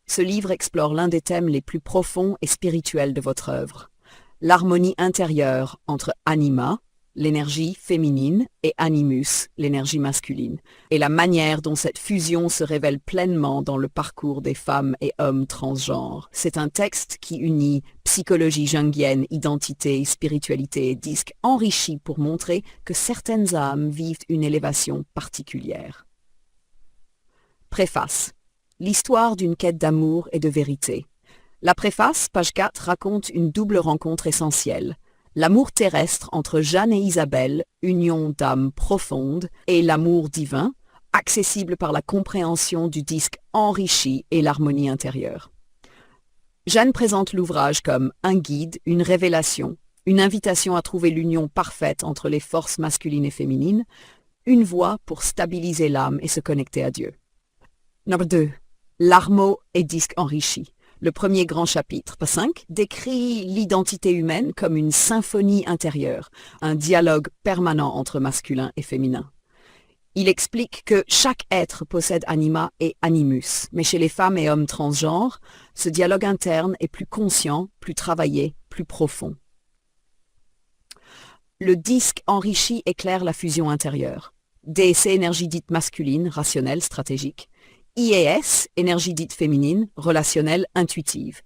Ce livre explore l'un des thèmes les plus profonds et spirituels de votre œuvre, l'harmonie intérieure entre anima, l'énergie féminine, et animus, l'énergie masculine, et la manière dont cette fusion se révèle pleinement dans le parcours des femmes et hommes transgenres. C'est un texte qui unit psychologie jungienne, identité, spiritualité et disque enrichi pour montrer que certaines âmes vivent une élévation particulière. Préface. L'histoire d'une quête d'amour et de vérité. La préface, page 4, raconte une double rencontre essentielle. L'amour terrestre entre Jeanne et Isabelle, union d'âme profonde, et l'amour divin, accessible par la compréhension du disque enrichi et l'harmonie intérieure. Jeanne présente l'ouvrage comme un guide, une révélation, une invitation à trouver l'union parfaite entre les forces masculines et féminines, une voie pour stabiliser l'âme et se connecter à Dieu. Numéro 2. L'harmo et disque enrichi. Le premier grand chapitre, pas 5, décrit l'identité humaine comme une symphonie intérieure, un dialogue permanent entre masculin et féminin. Il explique que chaque être possède anima et animus, mais chez les femmes et hommes transgenres, ce dialogue interne est plus conscient, plus travaillé, plus profond. Le disque enrichi éclaire la fusion intérieure. DC, énergie dite masculine, rationnelle, stratégique. IAS, énergie dite féminine, relationnelle, intuitive.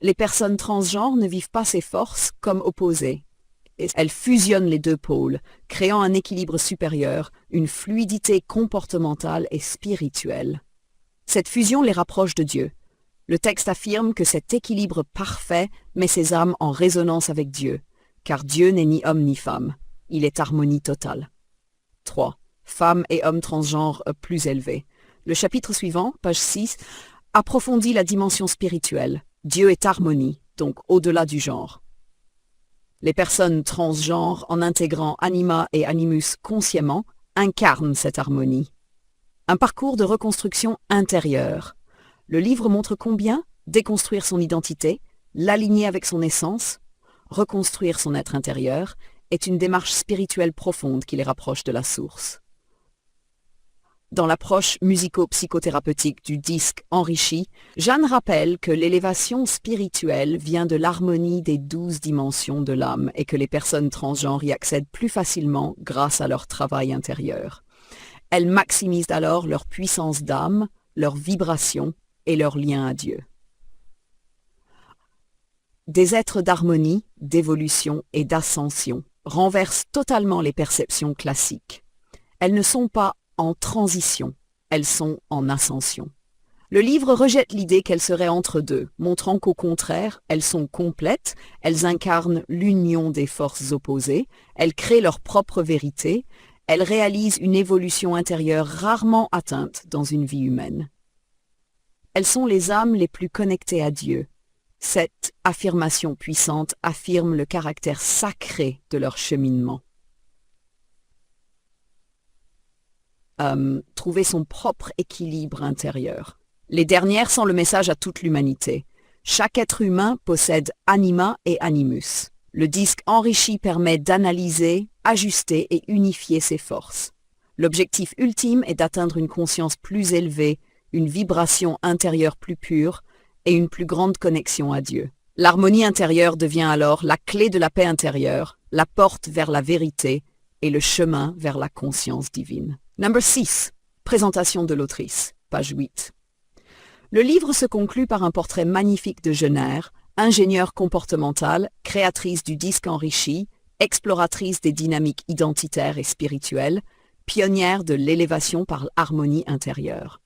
Les personnes transgenres ne vivent pas ces forces comme opposées. Elles fusionnent les deux pôles, créant un équilibre supérieur, une fluidité comportementale et spirituelle. Cette fusion les rapproche de Dieu. Le texte affirme que cet équilibre parfait met ces âmes en résonance avec Dieu, car Dieu n'est ni homme ni femme. Il est harmonie totale. 3. Femmes et hommes transgenres plus élevés. Le chapitre suivant, page 6, approfondit la dimension spirituelle. Dieu est harmonie, donc au-delà du genre. Les personnes transgenres, en intégrant anima et animus consciemment, incarnent cette harmonie. Un parcours de reconstruction intérieure. Le livre montre combien déconstruire son identité, l'aligner avec son essence, reconstruire son être intérieur, est une démarche spirituelle profonde qui les rapproche de la source. Dans l'approche musico-psychothérapeutique du disque enrichi, Jeanne rappelle que l'élévation spirituelle vient de l'harmonie des 12 dimensions de l'âme et que les personnes transgenres y accèdent plus facilement grâce à leur travail intérieur. Elles maximisent alors leur puissance d'âme, leur vibration et leur lien à Dieu. Des êtres d'harmonie, d'évolution et d'ascension renversent totalement les perceptions classiques. Elles ne sont pas en transition, elles sont en ascension. Le livre rejette l'idée qu'elles seraient entre deux, montrant qu'au contraire, elles sont complètes, elles incarnent l'union des forces opposées, elles créent leur propre vérité, elles réalisent une évolution intérieure rarement atteinte dans une vie humaine. Elles sont les âmes les plus connectées à Dieu. Cette affirmation puissante affirme le caractère sacré de leur cheminement. Trouver son propre équilibre intérieur. Les dernières sont le message à toute l'humanité. Chaque être humain possède anima et animus. Le disque enrichi permet d'analyser, ajuster et unifier ses forces. L'objectif ultime est d'atteindre une conscience plus élevée, une vibration intérieure plus pure et une plus grande connexion à Dieu. L'harmonie intérieure devient alors la clé de la paix intérieure, la porte vers la vérité et le chemin vers la conscience divine. Number 6. Présentation de l'autrice, page 8. Le livre se conclut par un portrait magnifique de Jenner, ingénieure comportementale, créatrice du disque enrichi, exploratrice des dynamiques identitaires et spirituelles, pionnière de l'élévation par l'harmonie intérieure.